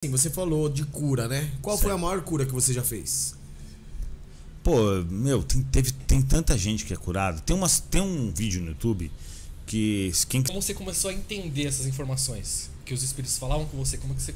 Sim, você falou de cura, né? Qual foi a maior cura que você já fez? Pô, meu, tem tanta gente que é curada. Tem um vídeo no YouTube que Como você começou a entender essas informações que os espíritos falavam com você? Como que você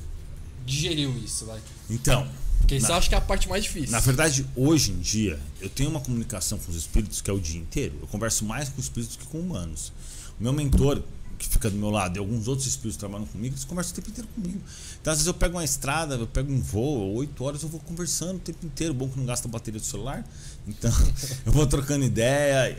digeriu isso, vai? Então, Porque isso eu acho que é a parte mais difícil. na verdade, hoje em dia, eu tenho uma comunicação com os espíritos que é o dia inteiro. Eu converso mais com espíritos que com humanos. O meu mentor, que fica do meu lado, e alguns outros espíritos que trabalham comigo, eles conversam o tempo inteiro comigo. Então, às vezes eu pego uma estrada, eu pego um voo, 8 horas eu vou conversando o tempo inteiro. Bom que não gasta a bateria do celular. Então, eu vou trocando ideia.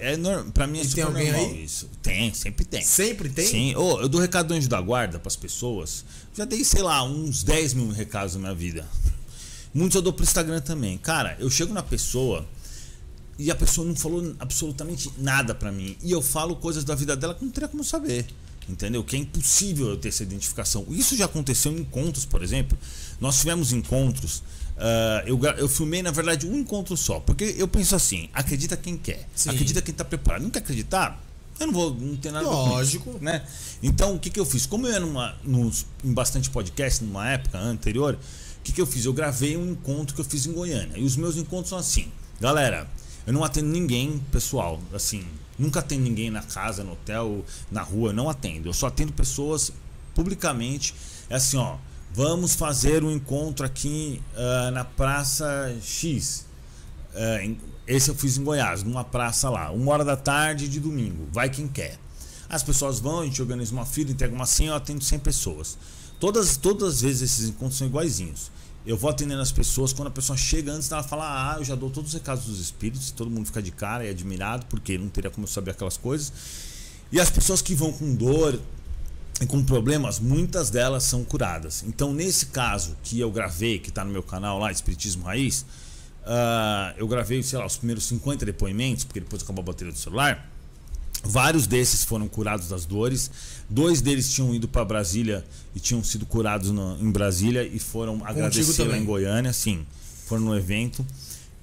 Pra mim é super alguém normal aí? isso. Tem, sempre tem. Sempre tem? Sim. Eu dou recado do anjo da guarda pras pessoas. Já dei, sei lá, uns 10 mil recados na minha vida. Muitos eu dou pro Instagram também. Cara, eu chego na pessoa e a pessoa não falou absolutamente nada pra mim. E eu falo coisas da vida dela que não teria como saber. Entendeu? Que é impossível eu ter essa identificação. Isso já aconteceu em encontros, por exemplo. Nós tivemos encontros. Eu filmei, na verdade, um encontro só. Porque eu penso assim: acredita quem quer. Sim. Acredita quem tá preparado. Não quer acreditar? Eu não tenho nada a ver com Lógico. isso, né? Então, o que eu fiz? Como eu era em bastante podcast numa época anterior, o que eu fiz? Eu gravei um encontro que eu fiz em Goiânia. E os meus encontros são assim: galera, eu não atendo ninguém pessoal, assim. Nunca atendo ninguém na casa, no hotel, na rua, não atendo. Eu só atendo pessoas publicamente. É assim, ó, vamos fazer um encontro aqui na Praça X. Esse eu fiz em Goiás, numa praça lá, 1h da tarde de domingo. Vai quem quer. As pessoas vão, a gente organiza uma fila, entrega uma senha, eu atendo 100 pessoas. Todas as vezes esses encontros são iguaizinhos. Eu vou atendendo as pessoas, quando a pessoa chega, antes dela falar, eu já dou todos os recados dos espíritos, todo mundo fica de cara e admirado, porque não teria como eu saber aquelas coisas. E as pessoas que vão com dor e com problemas, muitas delas são curadas. Então, nesse caso que eu gravei, que está no meu canal lá, Espiritismo Raiz, eu gravei, sei lá, os primeiros 50 depoimentos, porque depois acabou a bateria do celular. Vários desses foram curados das dores. 2 deles tinham ido para Brasília e tinham sido curados em Brasília e foram agradecer lá em Goiânia, sim, foram no evento.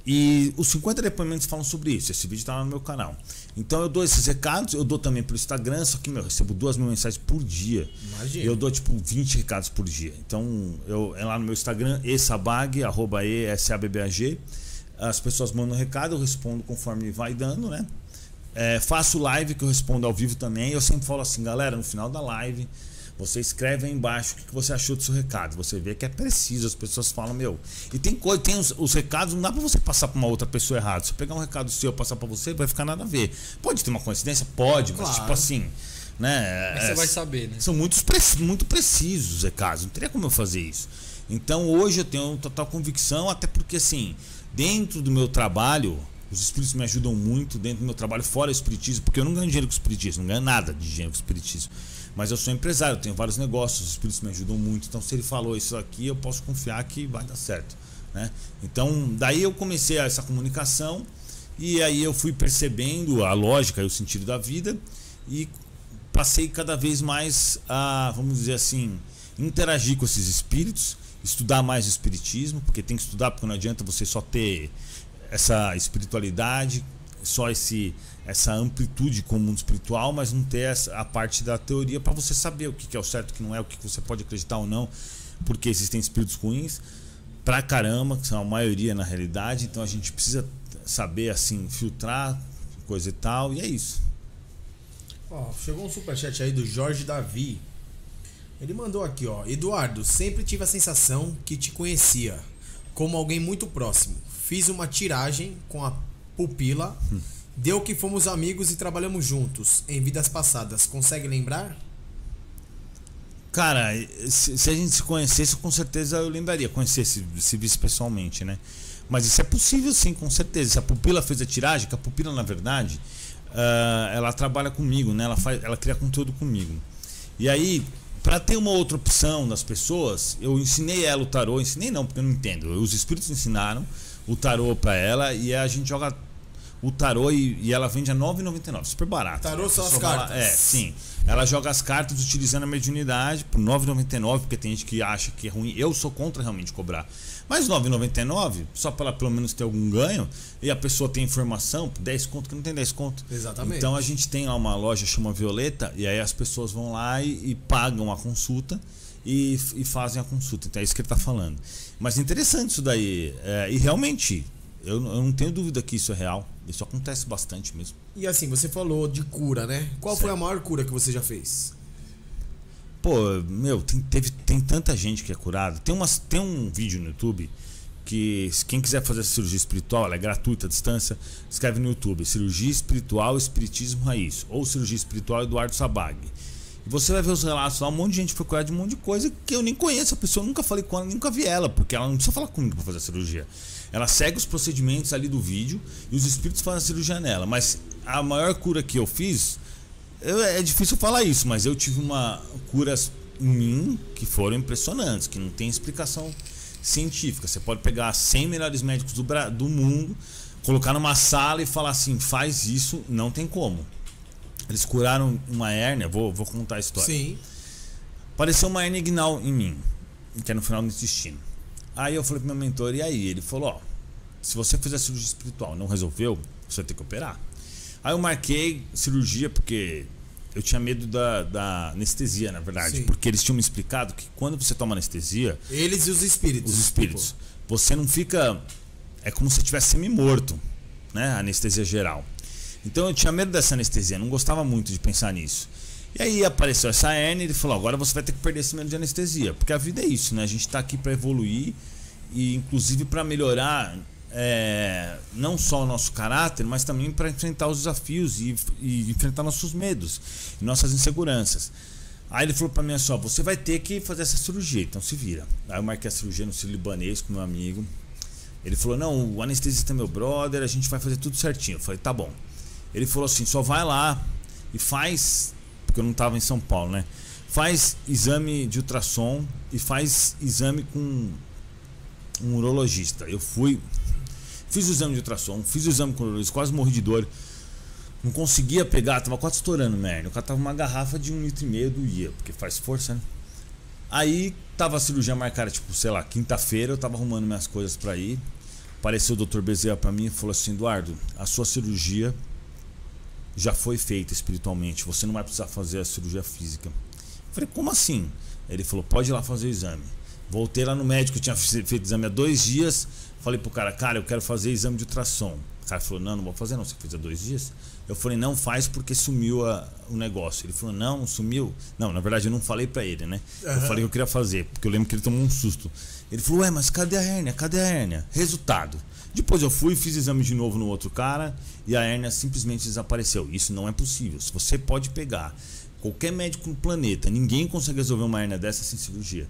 E os 50 depoimentos falam sobre isso. Esse vídeo está lá no meu canal. Então eu dou esses recados, eu dou também pelo Instagram, só que eu recebo 2.000 mensagens por dia. Imagina. Eu dou tipo 20 recados por dia. Então é lá no meu Instagram, esabag, @esabbag. As pessoas mandam recado, eu respondo conforme vai dando, né? Faço live que eu respondo ao vivo também. Eu sempre falo assim, galera, no final da live você escreve aí embaixo o que você achou do seu recado. Você vê que é preciso, as pessoas falam, meu. E tem os recados, não dá pra você passar pra uma outra pessoa errado. Se eu pegar um recado seu e passar pra você, vai ficar nada a ver. Pode ter uma coincidência? Pode, mas tipo assim, né? Mas você vai saber, né? São muito precisos os recados, não teria como eu fazer isso. Então hoje eu tenho total convicção, até porque assim, dentro do meu trabalho, os espíritos me ajudam muito dentro do meu trabalho, fora o espiritismo, porque eu não ganho dinheiro com o espiritismo, não ganho nada de dinheiro com o espiritismo. Mas eu sou empresário, eu tenho vários negócios, os espíritos me ajudam muito. Então, se ele falou isso aqui, eu posso confiar que vai dar certo, né? Então, daí eu comecei essa comunicação e aí eu fui percebendo a lógica e o sentido da vida e passei cada vez mais a, vamos dizer assim, interagir com esses espíritos, estudar mais o espiritismo, porque tem que estudar, porque não adianta você só ter essa espiritualidade, só essa amplitude com o mundo espiritual, mas não ter a parte da teoria para você saber o que é o certo, o que não é, o que você pode acreditar ou não, porque existem espíritos ruins pra caramba, que são a maioria na realidade. Então a gente precisa saber assim filtrar coisa e tal, e é isso. Chegou um superchat aí do Jorge Davi. Ele mandou aqui, ó: Eduardo, sempre tive a sensação que te conhecia como alguém muito próximo. Fiz uma tiragem com a pupila. Deu que fomos amigos e trabalhamos juntos em vidas passadas. Consegue lembrar? Cara, se a gente se conhecesse, com certeza eu lembraria. Conhecesse, se visse pessoalmente, né? Mas isso é possível sim, com certeza. Se a pupila fez a tiragem, que a pupila, na verdade, ela trabalha comigo, né? Ela cria conteúdo comigo. E aí, para ter uma outra opção das pessoas, eu ensinei ela o tarô. Ensinei não, porque eu não entendo. Os espíritos ensinaram o tarô para ela e a gente joga o tarô e ela vende a R$ 9,99, super barato. Tarô são as cartas. Sim. Ela joga as cartas utilizando a mediunidade por R$ 9,99, porque tem gente que acha que é ruim. Eu sou contra realmente cobrar. Mas R$ 9,99, só para ela pelo menos ter algum ganho, e a pessoa tem informação, 10 conto que não tem 10 conto. Exatamente. Então a gente tem lá uma loja chama Violeta, e aí as pessoas vão lá e pagam a consulta, e fazem a consulta. Então é isso que ele está falando. Mas interessante isso daí. E realmente, eu não tenho dúvida que isso é real. Isso acontece bastante mesmo. E assim, você falou de cura, né? Qual foi a maior cura que você já fez? Pô, meu, tem tanta gente que é curada. Tem um vídeo no YouTube que quem quiser fazer cirurgia espiritual, ela é gratuita à distância, escreve no YouTube: Cirurgia Espiritual Espiritismo Raiz, ou Cirurgia Espiritual Eduardo Sabag. E você vai ver os relatos lá, um monte de gente foi curada de um monte de coisa que eu nem conheço a pessoa, nunca falei com ela, nunca vi ela, porque ela não precisa falar comigo para fazer a cirurgia. Ela segue os procedimentos ali do vídeo e os espíritos fazem a cirurgia nela. Mas a maior cura que eu fiz, é difícil falar isso, mas eu tive curas em mim que foram impressionantes, que não tem explicação científica. Você pode pegar 100 melhores médicos do mundo, colocar numa sala e falar assim, faz isso, não tem como. Eles curaram uma hérnia, vou contar a história. Sim. Apareceu uma hérnia inguinal em mim, que é no final do intestino. Aí eu falei pro meu mentor, e aí? Ele falou, ó, se você fizer cirurgia espiritual e não resolveu, você vai ter que operar. Aí eu marquei cirurgia porque eu tinha medo da anestesia, na verdade. Sim. Porque eles tinham me explicado que quando você toma anestesia... Eles e os espíritos. Os espíritos. Você não fica... É como se estivesse semi-morto, né? A anestesia geral. Então eu tinha medo dessa anestesia, não gostava muito de pensar nisso. E aí apareceu essa hérnia e ele falou, agora você vai ter que perder esse medo de anestesia. Porque a vida é isso, né? A gente tá aqui para evoluir e inclusive para melhorar não só o nosso caráter, mas também para enfrentar os desafios e enfrentar nossos medos e nossas inseguranças. Aí ele falou para mim assim, ó, você vai ter que fazer essa cirurgia, então se vira. Aí eu marquei a cirurgia no Sírio-Libanês com meu amigo. Ele falou, não, o anestesista é meu brother, a gente vai fazer tudo certinho. Eu falei, tá bom. Ele falou assim, só vai lá e faz, porque eu não estava em São Paulo, né? Faz exame de ultrassom e faz exame com um urologista. Eu fui, fiz o exame de ultrassom, fiz o exame com o urologista, quase morri de dor. Não conseguia pegar, tava quase estourando, merda. O cara tava uma garrafa de 1,5 litro doía, porque faz força, né? Aí tava a cirurgia marcada, tipo, sei lá, quinta-feira, eu tava arrumando minhas coisas pra ir. Apareceu o Dr. Bezerra pra mim e falou assim, Eduardo, a sua cirurgia já foi feita espiritualmente, você não vai precisar fazer a cirurgia física. Eu falei, como assim? Ele falou, pode ir lá fazer o exame. Voltei lá no médico, tinha feito exame há 2 dias. Falei pro cara, eu quero fazer exame de ultrassom. O cara falou, não vou fazer não, você fez há 2 dias? Eu falei, não faz porque sumiu o negócio. Ele falou, não sumiu. Não, na verdade eu não falei pra ele, né? Eu falei que eu queria fazer, porque eu lembro que ele tomou um susto. Ele falou, mas cadê a hérnia? Cadê a hérnia? Resultado. Depois eu fui, fiz exame de novo no outro cara e a hérnia simplesmente desapareceu. Isso não é possível. Se você pode pegar qualquer médico no planeta, ninguém consegue resolver uma hérnia dessa sem cirurgia.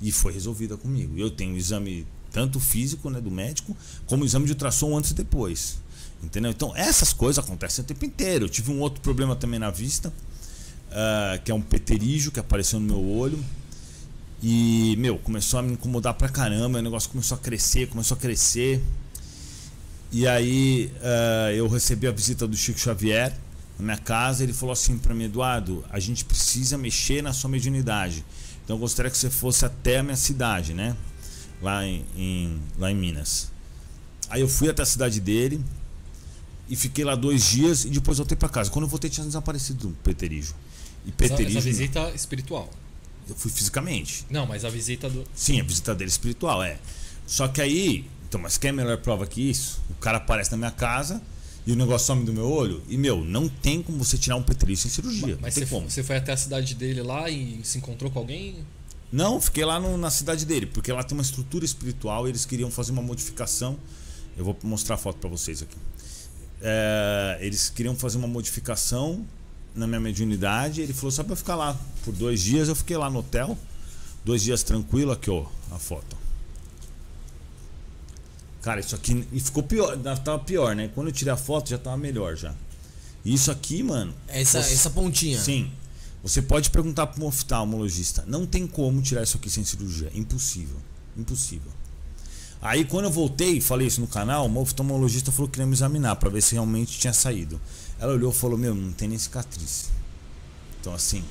E foi resolvida comigo. Eu tenho o exame tanto físico, né, do médico, como o exame de ultrassom antes e depois. Entendeu? Então essas coisas acontecem o tempo inteiro. Eu tive um outro problema também na vista, que é um peterígio que apareceu no meu olho. E, começou a me incomodar pra caramba. O negócio começou a crescer. E aí eu recebi a visita do Chico Xavier na minha casa. Ele falou assim pra mim, Eduardo, a gente precisa mexer na sua mediunidade. Então eu gostaria que você fosse até a minha cidade, né? Lá em Minas. Aí eu fui até a cidade dele e fiquei lá 2 dias e depois voltei pra casa. Quando eu voltei tinha desaparecido o peterígio. E peterígio, essa visita espiritual. Eu fui fisicamente. Não, mas a visita do... Sim, a visita dele espiritual, Só que aí... Então, mas quer melhor prova que isso? O cara aparece na minha casa e o negócio some do meu olho. E, não tem como você tirar um peterígio sem cirurgia. Mas não tem como. Você foi até a cidade dele lá e se encontrou com alguém? Não, fiquei lá na cidade dele, porque lá tem uma estrutura espiritual e eles queriam fazer uma modificação. Eu vou mostrar a foto pra vocês aqui. Eles queriam fazer uma modificação na minha mediunidade. Ele falou, só pra eu ficar lá por 2 dias. Eu fiquei lá no hotel, 2 dias tranquilo. Aqui, ó, a foto. Cara, isso aqui e ficou pior, tava pior, né? Quando eu tirei a foto já tava melhor já. E isso aqui, mano... Essa pontinha. Sim. Você pode perguntar para um oftalmologista. Não tem como tirar isso aqui sem cirurgia. Impossível. Impossível. Aí quando eu voltei, falei isso no canal, uma oftalmologista falou que queria me examinar para ver se realmente tinha saído. Ela olhou e falou, não tem nem cicatriz. Então assim...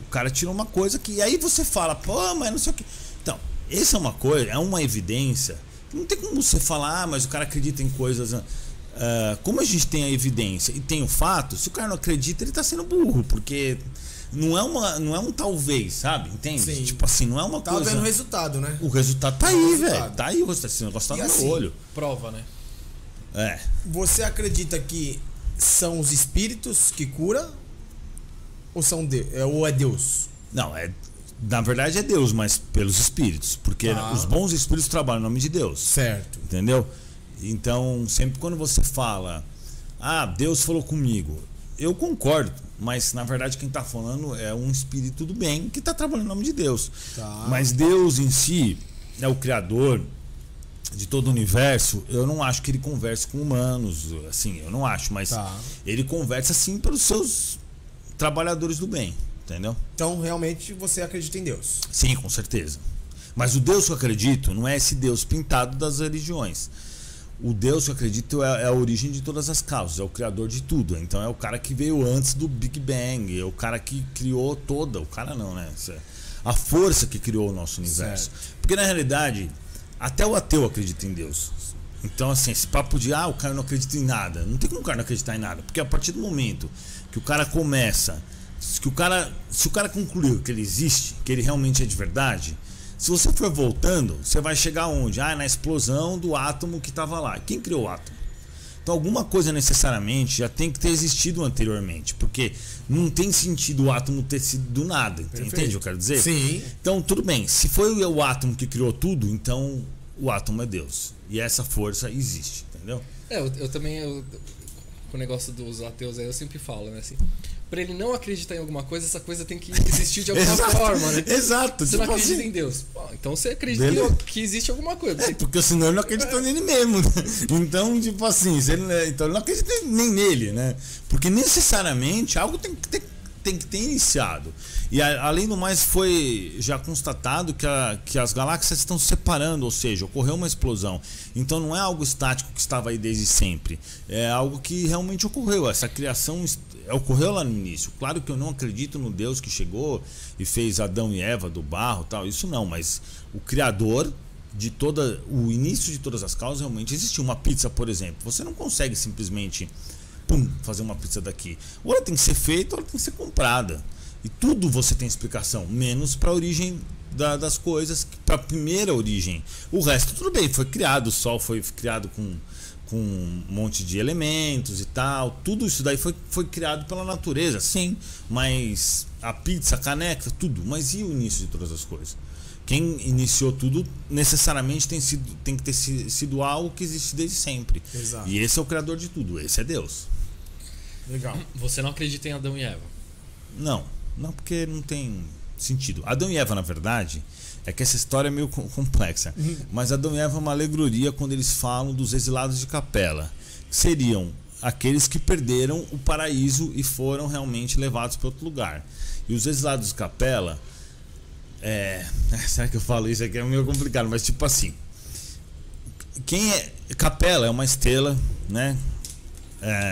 O cara tirou uma coisa que... E aí você fala, pô, mas não sei o que... Então, essa é uma coisa, é uma evidência... Não tem como você falar, mas o cara acredita em coisas... como a gente tem a evidência e tem o fato, se o cara não acredita, ele está sendo burro, porque não é um talvez, sabe? Entende? Sim. Tipo assim, não é uma Tá coisa. vendo o resultado, né? O resultado tá O aí, resultado. velho. Tá aí, esse negócio tá E no assim, meu olho. Prova, né? É. Você acredita que são os espíritos que curam? Ou é Deus? Não, na verdade é Deus, mas pelos espíritos. Porque Tá. os bons espíritos trabalham em nome de Deus. Certo. Entendeu? Então, sempre quando você fala, Deus falou comigo, eu concordo, mas na verdade quem está falando é um espírito do bem que está trabalhando em nome de Deus. Tá. Mas Deus em si é o criador de todo o universo. Eu não acho que ele converse com humanos, assim, eu não acho, mas Tá. ele conversa sim pelos seus trabalhadores do bem, entendeu? Então, realmente, você acredita em Deus. Sim, com certeza. Mas o Deus que eu acredito não é esse Deus pintado das religiões. O Deus que eu acredito é a origem de todas as causas, é o criador de tudo. Então é o cara que veio antes do Big Bang, é o cara que criou toda. O cara não, né? A força que criou o nosso universo. Certo. Porque na realidade, até o ateu acredita em Deus. Então, assim, esse papo de o cara não acredita em nada. Não tem como o cara não acreditar em nada. Porque a partir do momento que o cara começa, se o cara concluiu que ele existe, que ele realmente é de verdade, se você for voltando, você vai chegar onde? Na explosão do átomo que estava lá. Quem criou o átomo? Então alguma coisa necessariamente já tem que ter existido anteriormente, porque não tem sentido o átomo ter sido do nada. Perfeito. Entende o que eu quero dizer? Sim. Então tudo bem, se foi o átomo que criou tudo, então o átomo é Deus. E essa força existe, entendeu? Eu também, com o negócio dos ateus aí, eu sempre falo, né, assim, pra ele não acreditar em alguma coisa, essa coisa tem que existir de alguma forma, né? Exato. Você não tipo acredita assim. em Deus. Bom, então você acredita Beleza. que existe alguma coisa. Porque senão ele não acredita nele mesmo. Então, tipo assim, então ele não acredita nem nele, né? Porque necessariamente algo tem que ter iniciado. E além do mais, foi já constatado que as galáxias estão se separando, ou seja, ocorreu uma explosão. Então não é algo estático que estava aí desde sempre. É algo que realmente ocorreu. Essa criação ocorreu lá no início. Claro que eu não acredito no Deus que chegou e fez Adão e Eva do barro, tal, isso não, mas o criador o início de todas as causas realmente existiu. Uma pizza, por exemplo, você não consegue simplesmente fazer uma pizza daqui. Ou ela tem que ser feita ou ela tem que ser comprada. E tudo você tem explicação, menos para a origem das coisas, para a primeira origem. O resto tudo bem, foi criado, o Sol foi criado com um monte de elementos e tal. Tudo isso daí foi criado pela natureza, sim. Mas a pizza, a caneca, tudo. Mas e o início de todas as coisas? Quem iniciou tudo necessariamente tem que ter sido algo que existe desde sempre. Exato. E esse é o criador de tudo, esse é Deus. Legal. Você não acredita em Adão e Eva. Não, porque não tem sentido. Adão e Eva, na verdade, é que essa história é meio complexa. Mas Adão e Eva é uma alegoria quando eles falam dos exilados de Capela. Que seriam aqueles que perderam o paraíso e foram realmente levados para outro lugar. E os exilados de Capela... será que eu falo isso aqui? É meio complicado, mas tipo assim... Capela é uma estrela, né?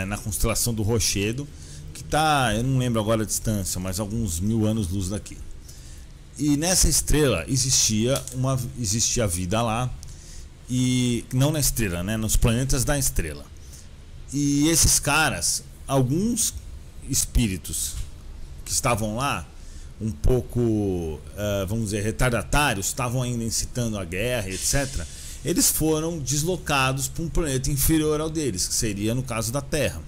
Na constelação do Rochedo, que tá, eu não lembro agora a distância, mas alguns 1000 anos-luz daqui. E nessa estrela existia vida lá, e não na estrela, né? Nos planetas da estrela. E esses caras, alguns espíritos que estavam lá, um pouco, vamos dizer, retardatários, estavam ainda incitando a guerra, etc. Eles foram deslocados para um planeta inferior ao deles, que seria no caso da Terra.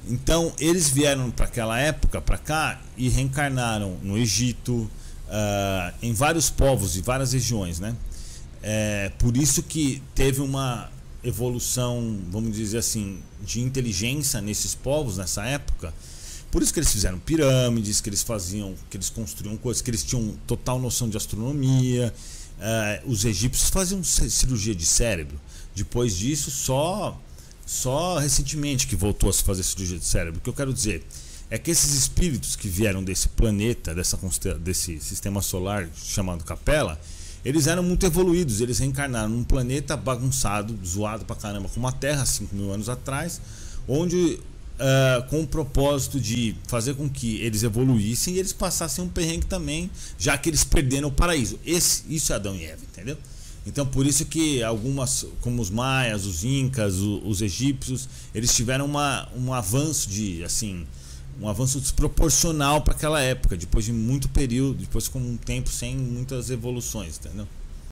Então eles vieram para aquela época, para cá, e reencarnaram no Egito, em vários povos e várias regiões, né? Por isso que teve uma evolução, vamos dizer assim, de inteligência nesses povos nessa época. Por isso que eles fizeram pirâmides, que eles construíam coisas, que eles tinham total noção de astronomia. Os egípcios faziam cirurgia de cérebro. Depois disso, só recentemente que voltou a se fazer cirurgia de cérebro. O que eu quero dizer é que esses espíritos que vieram desse planeta, desse sistema solar chamado Capela, eles eram muito evoluídos. Eles reencarnaram num planeta bagunçado, zoado pra caramba, como a Terra 5.000 anos atrás, onde com o propósito de fazer com que eles evoluíssem e eles passassem um perrengue também, já que eles perderam o paraíso. Isso é Adão e Eva, entendeu? Então por isso que algumas, como os maias, os incas, os egípcios, eles tiveram um avanço de, assim, um avanço desproporcional para aquela época, depois de muito período, depois com um tempo sem muitas evoluções, entendeu?